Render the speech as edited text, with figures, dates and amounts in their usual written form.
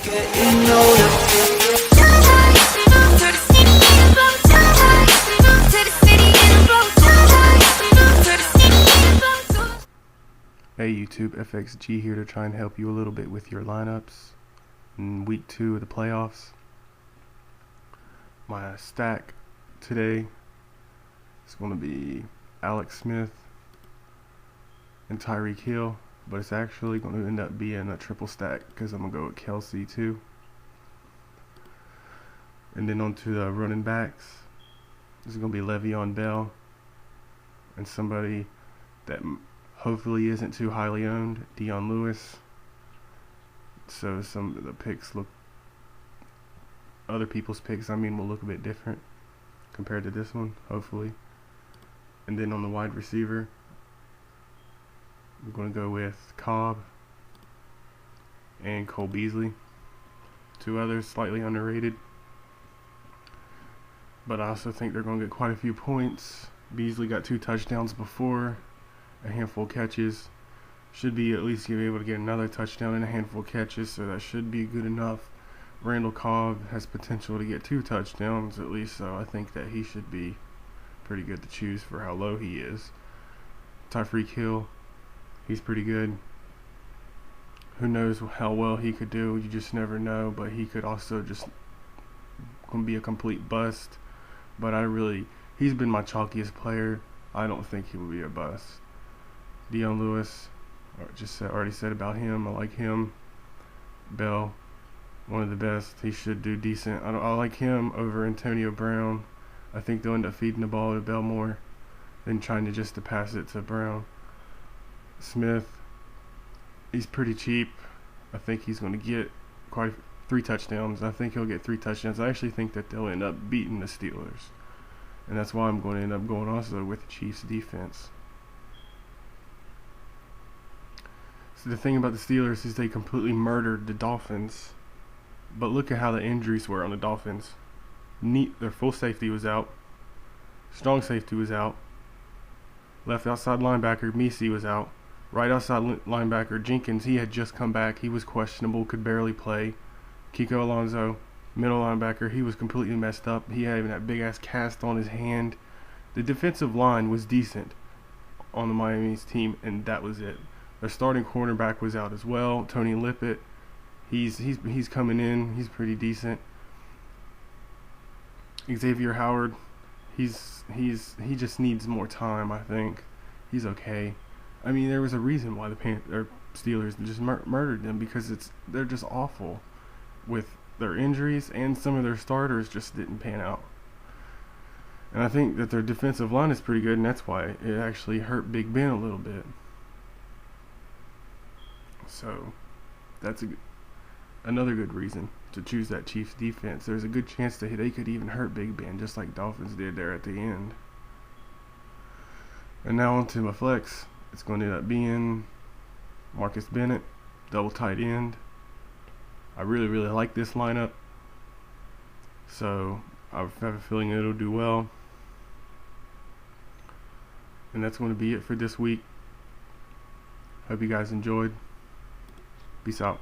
Hey YouTube, FXG here to try and help you a little bit with your lineups in week 2 of the playoffs. My stack today is going to be Alex Smith and Tyreek Hill, but it's actually going to end up being a triple stack because I'm going to go with Kelsey too. And then on to the running backs. This is going to be Le'Veon Bell and somebody that hopefully isn't too highly owned, Dion Lewis. So some of the picks look, other people's picks will look a bit different compared to this one, hopefully. And then on the wide receiver, we're going to go with Cobb and Cole Beasley. Two others slightly underrated, but I also think they're going to get quite a few points. Beasley got 2 touchdowns before, a handful of catches. Should be at least be able to get another touchdown and a handful of catches, so that should be good enough. Randall Cobb has potential to get 2 touchdowns at least, so I think that he should be pretty good to choose for how low he is. Tyreek Hill, he's pretty good. Who knows how well he could do, you just never know, but he could also just be a complete bust. But he's been my chalkiest player. I don't think he will be a bust. Dion Lewis, already said about him. I like him. Bell, one of the best. He should do decent. I like him over Antonio Brown. I think they'll end up feeding the ball to Bell more than trying to pass it to Brown. Smith, he's pretty cheap. I think he's going to get 3 touchdowns. I think he'll get 3 touchdowns. I actually think that they'll end up beating the Steelers, and that's why I'm going to end up going also with the Chiefs defense. So the thing about the Steelers is they completely murdered the Dolphins, but look at how the injuries were on the Dolphins. Their full safety was out, strong safety was out, left outside linebacker Messi was out, right outside linebacker Jenkins, he had just come back, he was questionable, could barely play. Kiko Alonso, middle linebacker, he was completely messed up. He had even that big ass cast on his hand. The defensive line was decent on the Miami's team, and that was it. Their starting cornerback was out as well, Tony Lippett. He's coming in. He's pretty decent. Xavier Howard, he just needs more time. I think he's okay. There was a reason why the Steelers just murdered them, because they're just awful with their injuries, and some of their starters just didn't pan out. And I think that their defensive line is pretty good, and that's why it actually hurt Big Ben a little bit. So that's another good reason to choose that Chiefs defense. There's a good chance that they could even hurt Big Ben, just like Dolphins did there at the end. And now on to my flex. It's going to end up being Marcus Bennett, double tight end. I really like this lineup, so I have a feeling it'll do well. And that's going to be it for this week. Hope you guys enjoyed. Peace out.